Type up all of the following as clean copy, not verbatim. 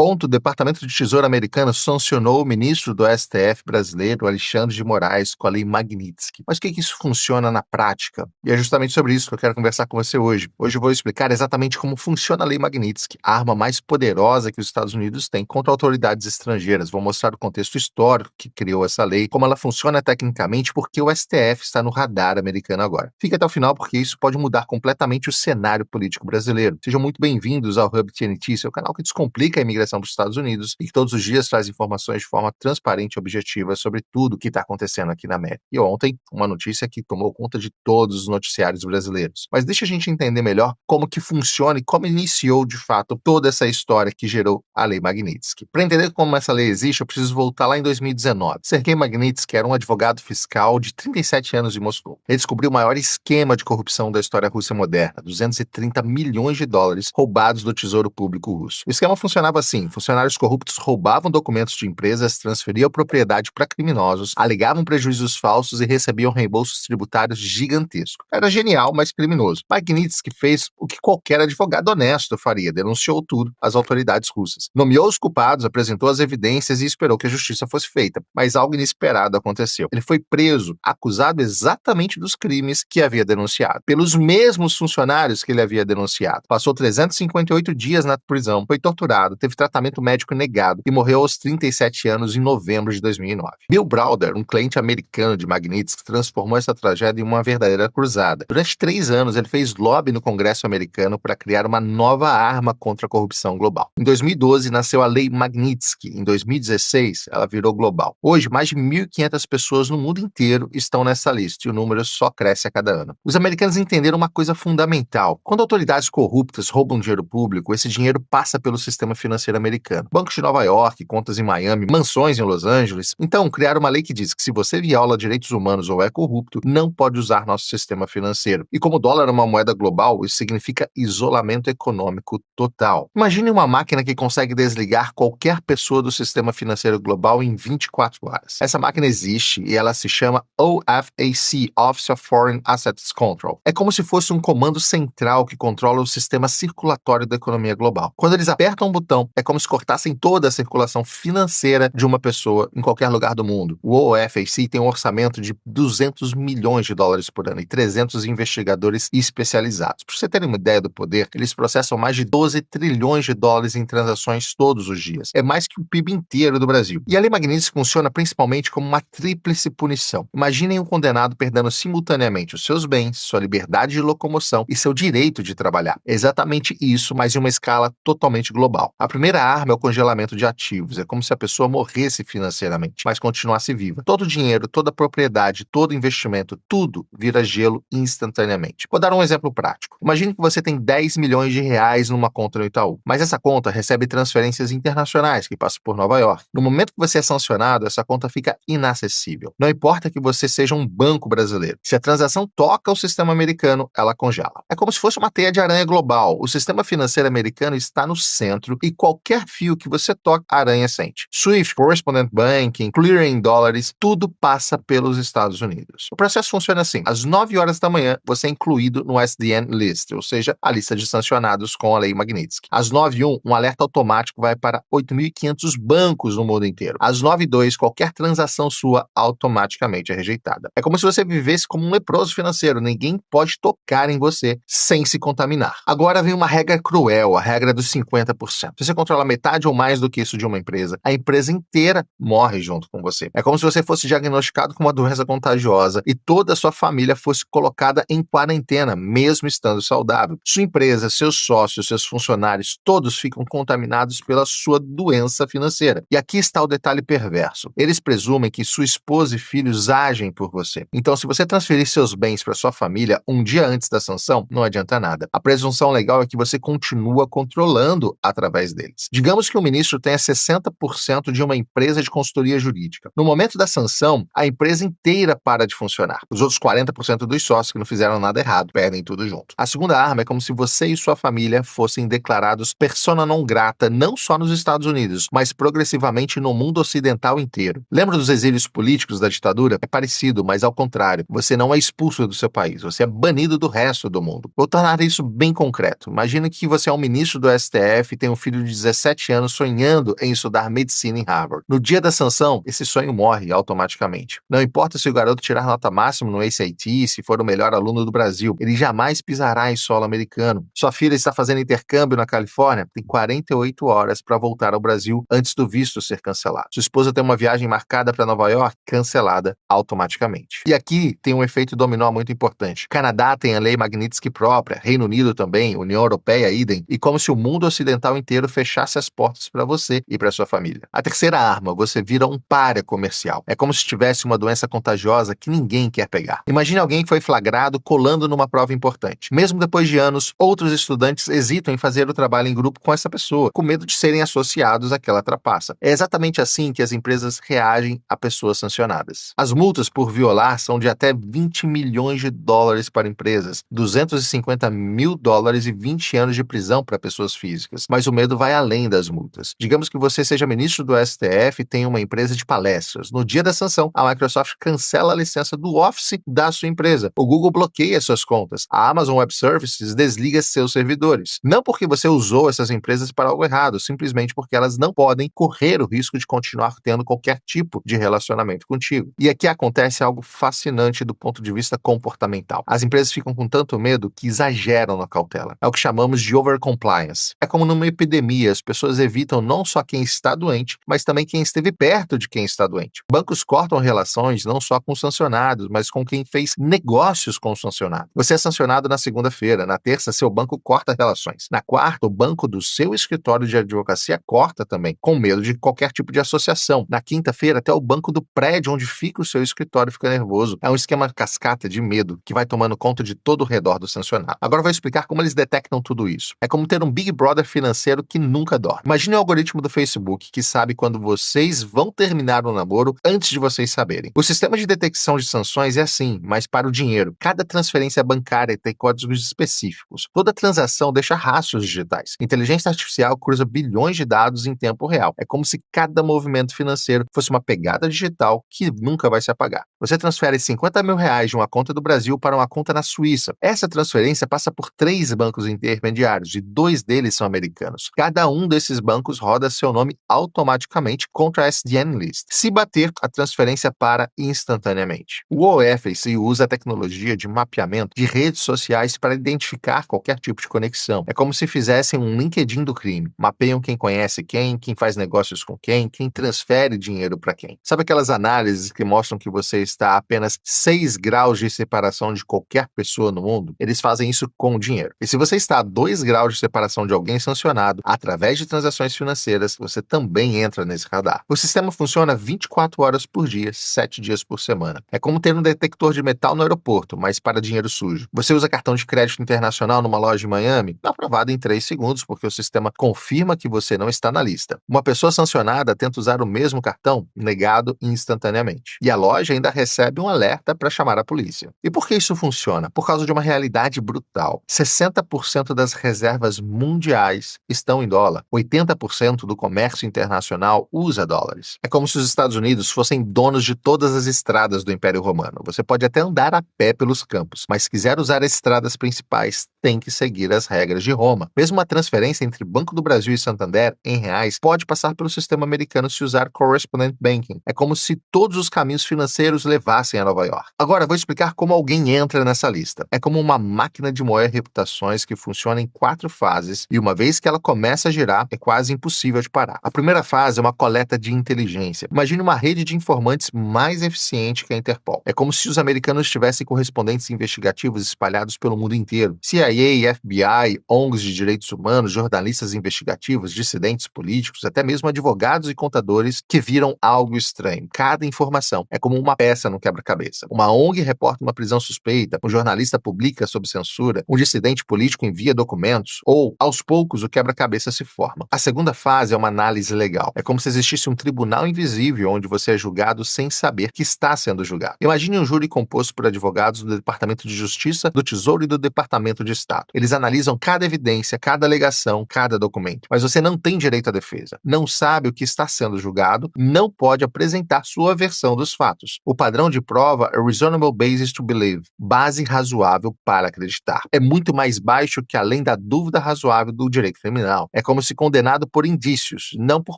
Ontem, o Departamento de Tesouro americano sancionou o ministro do STF brasileiro, Alexandre de Moraes, com a Lei Magnitsky. Mas o que isso funciona na prática? E é justamente sobre isso que eu quero conversar com você hoje. Hoje eu vou explicar exatamente como funciona a Lei Magnitsky, a arma mais poderosa que os Estados Unidos têm contra autoridades estrangeiras. Vou mostrar o contexto histórico que criou essa lei, como ela funciona tecnicamente, porque o STF está no radar americano agora. Fique até o final, porque isso pode mudar completamente o cenário político brasileiro. Sejam muito bem-vindos ao Hub TNT, seu canal que descomplica a imigração para os Estados Unidos e que todos os dias traz informações de forma transparente e objetiva sobre tudo o que está acontecendo aqui na América. E ontem, uma notícia que tomou conta de todos os noticiários brasileiros. Mas deixa a gente entender melhor como que funciona e como iniciou, de fato, toda essa história que gerou a Lei Magnitsky. Para entender como essa lei existe, eu preciso voltar lá em 2019. Sergei Magnitsky era um advogado fiscal de 37 anos em Moscou. Ele descobriu o maior esquema de corrupção da história russa moderna, 230 milhões de dólares roubados do tesouro público russo. O esquema funcionava assim: funcionários corruptos roubavam documentos de empresas, transferiam propriedade para criminosos, alegavam prejuízos falsos e recebiam reembolsos tributários gigantescos. Era genial, mas criminoso. Magnitsky fez o que qualquer advogado honesto faria: denunciou tudo às autoridades russas. Nomeou os culpados, apresentou as evidências e esperou que a justiça fosse feita. Mas algo inesperado aconteceu. Ele foi preso, acusado exatamente dos crimes que havia denunciado, pelos mesmos funcionários que ele havia denunciado. Passou 358 dias na prisão, foi torturado, teve tratamento médico negado e morreu aos 37 anos em novembro de 2009. Bill Browder, um cliente americano de Magnitsky, transformou essa tragédia em uma verdadeira cruzada. Durante 3 anos, ele fez lobby no Congresso americano para criar uma nova arma contra a corrupção global. Em 2012, nasceu a Lei Magnitsky. Em 2016, ela virou global. Hoje, mais de 1.500 pessoas no mundo inteiro estão nessa lista e o número só cresce a cada ano. Os americanos entenderam uma coisa fundamental: quando autoridades corruptas roubam dinheiro público, esse dinheiro passa pelo sistema financeiro americano. Bancos de Nova York, contas em Miami, mansões em Los Angeles. Então, criaram uma lei que diz que se você viola direitos humanos ou é corrupto, não pode usar nosso sistema financeiro. E como o dólar é uma moeda global, isso significa isolamento econômico total. Imagine uma máquina que consegue desligar qualquer pessoa do sistema financeiro global em 24 horas. Essa máquina existe e ela se chama OFAC, Office of Foreign Assets Control. É como se fosse um comando central que controla o sistema circulatório da economia global. Quando eles apertam um botão, é como se cortassem toda a circulação financeira de uma pessoa em qualquer lugar do mundo. O OFAC tem um orçamento de 200 milhões de dólares por ano e 300 investigadores especializados. Para você ter uma ideia do poder, eles processam mais de 12 trilhões de dólares em transações todos os dias. É mais que o PIB inteiro do Brasil. E a Lei Magnitsky funciona principalmente como uma tríplice punição. Imaginem um condenado perdendo simultaneamente os seus bens, sua liberdade de locomoção e seu direito de trabalhar. É exatamente isso, mas em uma escala totalmente global. A primeira arma é o congelamento de ativos. É como se a pessoa morresse financeiramente, mas continuasse viva. Todo o dinheiro, toda a propriedade, todo investimento, tudo vira gelo instantaneamente. Vou dar um exemplo prático. Imagine que você tem 10 milhões de reais numa conta no Itaú, mas essa conta recebe transferências internacionais que passam por Nova York. No momento que você é sancionado, essa conta fica inacessível. Não importa que você seja um banco brasileiro. Se a transação toca o sistema americano, ela congela. É como se fosse uma teia de aranha global. O sistema financeiro americano está no centro e qualquer fio que você toque, a aranha sente. SWIFT, Correspondent Banking, Clearing em dólares, tudo passa pelos Estados Unidos. O processo funciona assim: às 9 horas da manhã, você é incluído no SDN List, ou seja, a lista de sancionados com a Lei Magnitsky. Às 9h01, um alerta automático vai para 8.500 bancos no mundo inteiro. Às 9h02, qualquer transação sua automaticamente é rejeitada. É como se você vivesse como um leproso financeiro. Ninguém pode tocar em você sem se contaminar. Agora vem uma regra cruel, a regra dos 50%. Se você controla metade ou mais do que isso de uma empresa, a empresa inteira morre junto com você. É como se você fosse diagnosticado com uma doença contagiosa e toda a sua família fosse colocada em quarentena, mesmo estando saudável. Sua empresa, seus sócios, seus funcionários, todos ficam contaminados pela sua doença financeira. E aqui está o detalhe perverso. Eles presumem que sua esposa e filhos agem por você. Então, se você transferir seus bens para sua família um dia antes da sanção, não adianta nada. A presunção legal é que você continua controlando através deles. Digamos que o ministro tenha 60% de uma empresa de consultoria jurídica. No momento da sanção, a empresa inteira para de funcionar. Os outros 40% dos sócios que não fizeram nada errado perdem tudo junto. A segunda arma é como se você e sua família fossem declarados persona non grata não só nos Estados Unidos, mas progressivamente no mundo ocidental inteiro. Lembra dos exílios políticos da ditadura? É parecido, mas ao contrário. Você não é expulso do seu país, você é banido do resto do mundo. Vou tornar isso bem concreto. Imagina que você é um ministro do STF e tem um filho de 17 anos sonhando em estudar medicina em Harvard. No dia da sanção, esse sonho morre automaticamente. Não importa se o garoto tirar nota máxima no ACT, se for o melhor aluno do Brasil, ele jamais pisará em solo americano. Sua filha está fazendo intercâmbio na Califórnia, tem 48 horas para voltar ao Brasil antes do visto ser cancelado. Sua esposa tem uma viagem marcada para Nova York, cancelada automaticamente. E aqui tem um efeito dominó muito importante. Canadá tem a lei Magnitsky própria, Reino Unido também, União Europeia, idem, e como se o mundo ocidental inteiro fechasse as portas para você e para sua família. A terceira arma, você vira um pária comercial. É como se tivesse uma doença contagiosa que ninguém quer pegar. Imagine alguém que foi flagrado colando numa prova importante. Mesmo depois de anos, outros estudantes hesitam em fazer o trabalho em grupo com essa pessoa, com medo de serem associados àquela trapaça. É exatamente assim que as empresas reagem a pessoas sancionadas. As multas por violar são de até 20 milhões de dólares para empresas, 250 mil dólares e 20 anos de prisão para pessoas físicas. Mas o medo vai além das multas. Digamos que você seja ministro do STF e tenha uma empresa de palestras. No dia da sanção, a Microsoft cancela a licença do Office da sua empresa. O Google bloqueia suas contas. A Amazon Web Services desliga seus servidores. Não porque você usou essas empresas para algo errado, simplesmente porque elas não podem correr o risco de continuar tendo qualquer tipo de relacionamento contigo. E aqui acontece algo fascinante do ponto de vista comportamental. As empresas ficam com tanto medo que exageram na cautela. É o que chamamos de overcompliance. É como numa epidemia, as pessoas evitam não só quem está doente, mas também quem esteve perto de quem está doente. Bancos cortam relações não só com os sancionados, mas com quem fez negócios com o sancionado. Você é sancionado na segunda-feira, na terça seu banco corta relações. Na quarta, o banco do seu escritório de advocacia corta também, com medo de qualquer tipo de associação. Na quinta-feira, até o banco do prédio onde fica o seu escritório fica nervoso. É um esquema cascata de medo que vai tomando conta de todo o redor do sancionado. Agora eu vou explicar como eles detectam tudo isso. É como ter um Big Brother financeiro que nunca dorme. Imagine o algoritmo do Facebook que sabe quando vocês vão terminar o namoro antes de vocês saberem. O sistema de detecção de sanções é assim, mas para o dinheiro. Cada transferência bancária tem códigos específicos. Toda transação deixa rastros digitais. Inteligência artificial cruza bilhões de dados em tempo real. É como se cada movimento financeiro fosse uma pegada digital que nunca vai se apagar. Você transfere 50 mil reais de uma conta do Brasil para uma conta na Suíça. Essa transferência passa por 3 bancos intermediários e 2 deles são americanos. Cada um desses bancos roda seu nome automaticamente contra a SDN List. Se bater, a transferência para instantaneamente. O OFAC usa a tecnologia de mapeamento de redes sociais para identificar qualquer tipo de conexão. É como se fizessem um LinkedIn do crime. Mapeiam quem conhece quem faz negócios com quem transfere dinheiro para quem. Sabe aquelas análises que mostram que você está a apenas 6 graus de separação de qualquer pessoa no mundo? Eles fazem isso com o dinheiro. E se você está a 2 graus de separação de alguém sancionado através de transações financeiras, você também entra nesse radar. O sistema funciona 24 horas por dia, 7 dias por semana. É como ter um detector de metal no aeroporto, mas para dinheiro sujo. Você usa cartão de crédito internacional numa loja em Miami? Aprovado em 3 segundos, porque o sistema confirma que você não está na lista. Uma pessoa sancionada tenta usar o mesmo cartão? Negado instantaneamente. E a loja ainda recebe um alerta para chamar a polícia. E por que isso funciona? Por causa de uma realidade brutal. 60% das reservas mundiais estão em dólar. 80% do comércio internacional usa dólares. É como se os Estados Unidos fossem donos de todas as estradas do Império Romano. Você pode até andar a pé pelos campos, mas se quiser usar as estradas principais, tem que seguir as regras de Roma. Mesmo uma transferência entre Banco do Brasil e Santander em reais pode passar pelo sistema americano se usar Correspondent Banking. É como se todos os caminhos financeiros levassem a Nova York. Agora, vou explicar como alguém entra nessa lista. É como uma máquina de moer reputações que funciona em 4 fases e uma vez que ela começa a girar, é quase impossível de parar. A primeira fase é uma coleta de inteligência. Imagine uma rede de informantes mais eficiente que a Interpol. É como se os americanos tivessem correspondentes investigativos espalhados pelo mundo inteiro. CIA, FBI, ONGs de direitos humanos, jornalistas investigativos, dissidentes políticos, até mesmo advogados e contadores que viram algo estranho. Cada informação é como uma peça no quebra-cabeça. Uma ONG reporta uma prisão suspeita, um jornalista publica sob censura, um dissidente político envia documentos, ou, aos poucos, o quebra-cabeça se forma. A segunda fase é uma análise legal. É como se existisse um tribunal invisível onde você é julgado sem saber que está sendo julgado. Imagine um júri composto por advogados do Departamento de Justiça, do Tesouro e do Departamento de Estado. Eles analisam cada evidência, cada alegação, cada documento. Mas você não tem direito à defesa. Não sabe o que está sendo julgado, não pode apresentar sua versão dos fatos. O padrão de prova é reasonable basis to believe, base razoável para acreditar. É muito mais baixo que além da dúvida razoável do direito criminal. É como se condenado por indícios, não por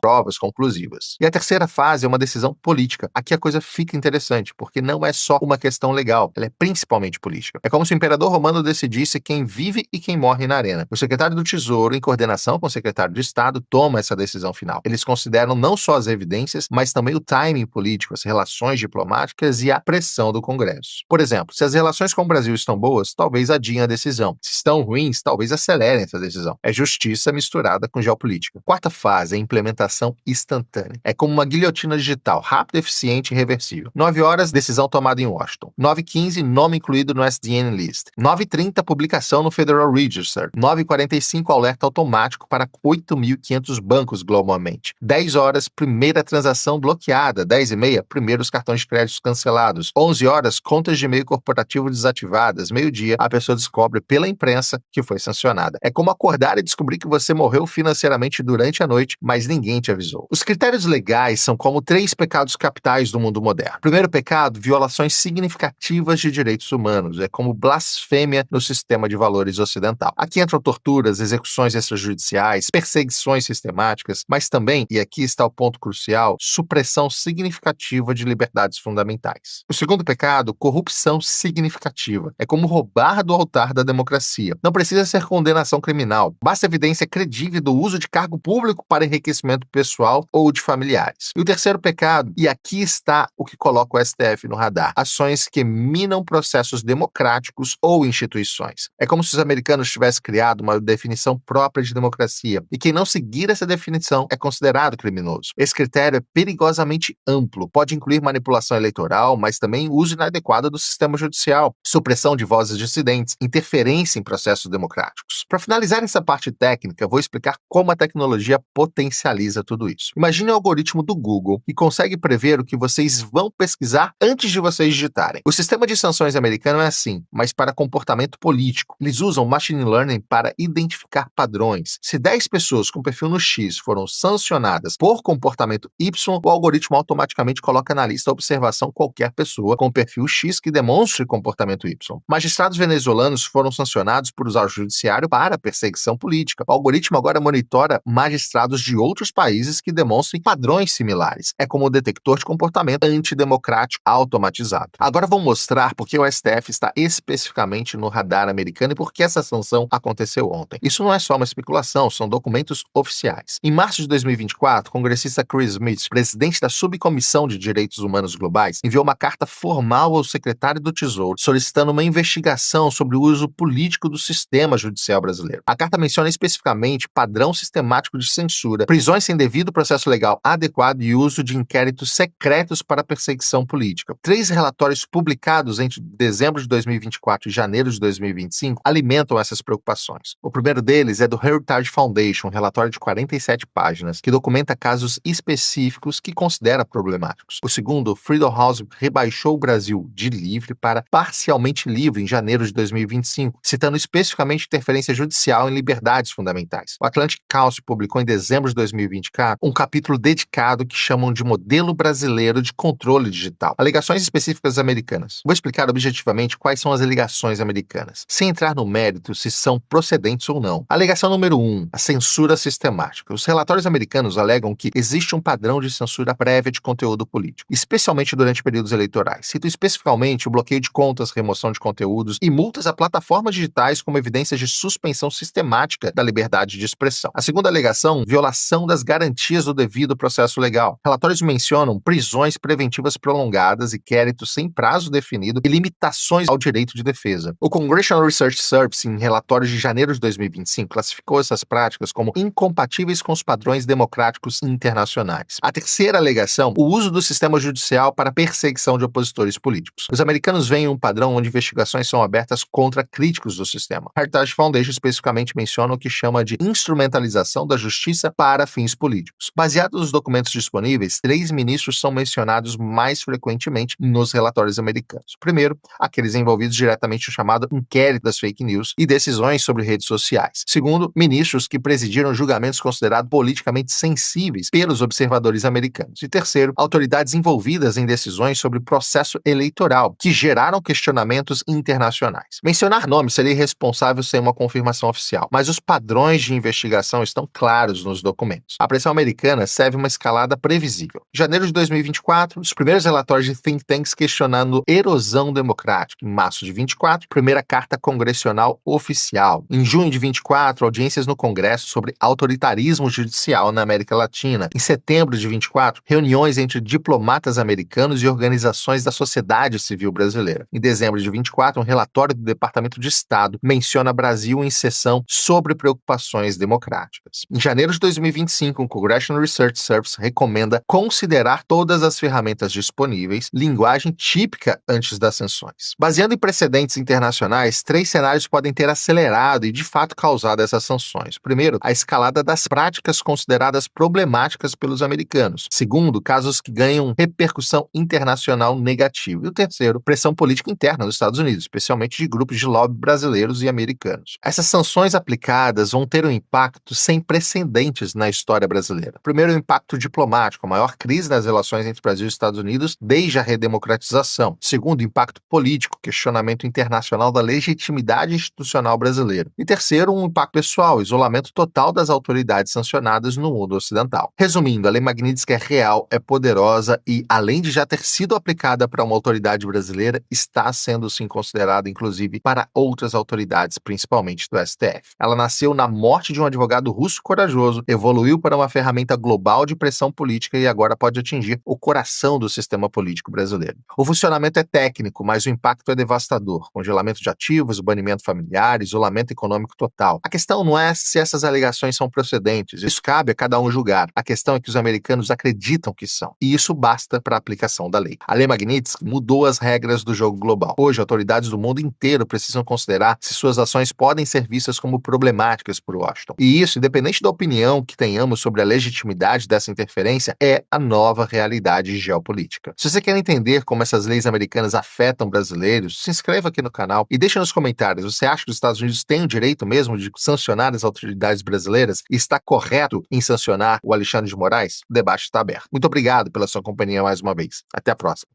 provas conclusivas. E a terceira fase é uma decisão política. Aqui a coisa fica interessante, porque não é só uma questão legal, ela é principalmente política. É como se o imperador romano decidisse quem vive e quem morre na arena. O secretário do Tesouro, em coordenação com o secretário de Estado, toma essa decisão final. Eles consideram não só as evidências, mas também o timing político, as relações diplomáticas e a pressão do Congresso. Por exemplo, se as relações com o Brasil estão boas, talvez adiem a decisão. Se estão ruins, talvez acelerem essa decisão. É justiça misturada com geopolítica. Quarta fase é a implementação instantânea. É como uma guilhotina digital, rápida, eficiente e reversível. 9 horas, decisão tomada em Washington. 9h15, nome incluído no SDN List. 9h30, publicação no Federal Register. 9h45, alerta automático para 8.500 bancos globalmente. 10 horas, primeira transação bloqueada. 10h30, primeiros cartões de crédito cancelados. 11 horas, contas de e-mail corporativo desativadas. Meio-dia, a pessoa descobre pela imprensa que foi sancionada. É como acordar e descobrir que você morreu financeiramente durante a noite, mas ninguém te avisou. Os critérios legais são como 3 pecados capitais do mundo moderno. Primeiro pecado, violações significativas de direitos humanos. É como blasfêmia no sistema de valores ocidental. Aqui entram torturas, execuções extrajudiciais, perseguições sistemáticas, mas também, e aqui está o ponto crucial, supressão significativa de liberdades fundamentais. O segundo pecado, corrupção significativa. É como roubar do altar da democracia. Não precisa ser condenação criminal. Basta evidência credível do uso de cargo público para enriquecimento pessoal ou de familiares. E o terceiro pecado, e aqui está o que coloca o STF no radar, ações que minam processos democráticos ou instituições. É como se os americanos tivessem criado uma definição própria de democracia, e quem não seguir essa definição é considerado criminoso. Esse critério é perigosamente amplo, pode incluir manipulação eleitoral, mas também uso inadequado do sistema judicial, supressão de vozes dissidentes, interferência em processos democráticos. Para finalizar essa parte técnica, vou explicar como a tecnologia potencializa tudo isso. Imagine o algoritmo do Google que consegue prever o que vocês vão pesquisar antes de vocês digitarem. O sistema de sanções americano é assim, mas para comportamento político. Eles usam machine learning para identificar padrões. Se 10 pessoas com perfil no X foram sancionadas por comportamento Y, o algoritmo automaticamente coloca na lista a observação qualquer pessoa com perfil X que demonstre comportamento Y. Magistrados venezuelanos foram sancionados por usar o judiciário para perseguição política. O algoritmo agora monitora magistrados de outros países que demonstrem padrões similares. É como um detector de comportamento antidemocrático automatizado. Agora vou mostrar por que o STF está especificamente no radar americano e por que essa sanção aconteceu ontem. Isso não é só uma especulação, são documentos oficiais. Em março de 2024, o congressista Chris Smith, presidente da Subcomissão de Direitos Humanos Globais, enviou uma carta formal ao secretário do Tesouro, solicitando uma investigação sobre o uso político do sistema judicial brasileiro. A carta menciona especificamente padrão sistemático de censura, prisões sem devido processo legal adequado e uso de inquéritos secretos para perseguição política. 3 relatórios publicados entre dezembro de 2024 e janeiro de 2025 alimentam essas preocupações. O primeiro deles é do Heritage Foundation, um relatório de 47 páginas, que documenta casos específicos que considera problemáticos. O segundo, Freedom House rebaixou o Brasil de livre para parcialmente livre em janeiro de 2025, citando especificamente interferência judicial em liberdades fundamentais. O Atlantic Council publicou em dezembro de 2024 um capítulo dedicado que chamam de Modelo Brasileiro de Controle Digital. Alegações específicas americanas. Vou explicar objetivamente quais são as alegações americanas, sem entrar no mérito se são procedentes ou não. Alegação número 1, a censura sistemática. Os relatórios americanos alegam que existe um padrão de censura prévia de conteúdo político, especialmente durante períodos eleitorais. Cito especificamente o bloqueio de contas, remoção de conteúdos e multas a plataformas digitais como evidências de suspensão sistemática da liberdade de expressão. A segunda alegação, violação das garantias do devido processo legal. Relatórios mencionam prisões preventivas prolongadas, inquéritos sem prazo definido e limitações ao direito de defesa. O Congressional Research Service, em relatórios de janeiro de 2025, classificou essas práticas como incompatíveis com os padrões democráticos internacionais. A terceira alegação, o uso do sistema judicial para perseguição de opositores políticos. Os americanos veem um padrão onde investigações são abertas contra críticos do sistema. Heritage Foundation especificamente menciona o que chama de instrumentalização da justiça para fins políticos. Baseado nos documentos disponíveis, 3 ministros são mencionados mais frequentemente nos relatórios americanos. Primeiro, aqueles envolvidos diretamente no chamado inquérito das fake news e decisões sobre redes sociais. Segundo, ministros que presidiram julgamentos considerados politicamente sensíveis pelos observadores americanos. E terceiro, autoridades envolvidas em decisões sobre processo eleitoral, que geraram questionamentos internacionais. Mencionar nomes seria irresponsável sem uma confirmação oficial, mas os padrões de investigação investigação estão claros nos documentos. A pressão americana serve uma escalada previsível. Em janeiro de 2024, os primeiros relatórios de think tanks questionando erosão democrática. Em março de 24, primeira carta congressional oficial. Em junho de 24, audiências no Congresso sobre autoritarismo judicial na América Latina. Em setembro de 24, reuniões entre diplomatas americanos e organizações da sociedade civil brasileira. Em dezembro de 24, um relatório do Departamento de Estado menciona Brasil em sessão sobre preocupações democráticas. Em janeiro de 2025, o Congressional Research Service recomenda considerar todas as ferramentas disponíveis, linguagem típica antes das sanções. Baseando em precedentes internacionais, 3 cenários podem ter acelerado e, de fato, causado essas sanções. Primeiro, a escalada das práticas consideradas problemáticas pelos americanos. Segundo, casos que ganham repercussão internacional negativa. E o terceiro, pressão política interna nos Estados Unidos, especialmente de grupos de lobby brasileiros e americanos. Essas sanções aplicadas vão ter um impacto sem precedentes na história brasileira. Primeiro, o impacto diplomático, a maior crise nas relações entre Brasil e Estados Unidos desde a redemocratização. Segundo, o impacto político, questionamento internacional da legitimidade institucional brasileira. E terceiro, um impacto pessoal, isolamento total das autoridades sancionadas no mundo ocidental. Resumindo, a Lei Magnitsky é real, é poderosa e, além de já ter sido aplicada para uma autoridade brasileira, está sendo sim considerada, inclusive, para outras autoridades, principalmente do STF. Ela nasceu na morte de um advogado russo corajoso, evoluiu para uma ferramenta global de pressão política e agora pode atingir o coração do sistema político brasileiro. O funcionamento é técnico, mas o impacto é devastador. Congelamento de ativos, banimento familiar, isolamento econômico total. A questão não é se essas alegações são procedentes, isso cabe a cada um julgar. A questão é que os americanos acreditam que são, e isso basta para a aplicação da lei. A Lei Magnitsky mudou as regras do jogo global. Hoje, autoridades do mundo inteiro precisam considerar se suas ações podem ser vistas como problemáticas por Washington. E isso, independente da opinião que tenhamos sobre a legitimidade dessa interferência, é a nova realidade geopolítica. Se você quer entender como essas leis americanas afetam brasileiros, se inscreva aqui no canal e deixe nos comentários, você acha que os Estados Unidos têm o direito mesmo de sancionar as autoridades brasileiras e está correto em sancionar o Alexandre de Moraes? O debate está aberto. Muito obrigado pela sua companhia mais uma vez. Até a próxima.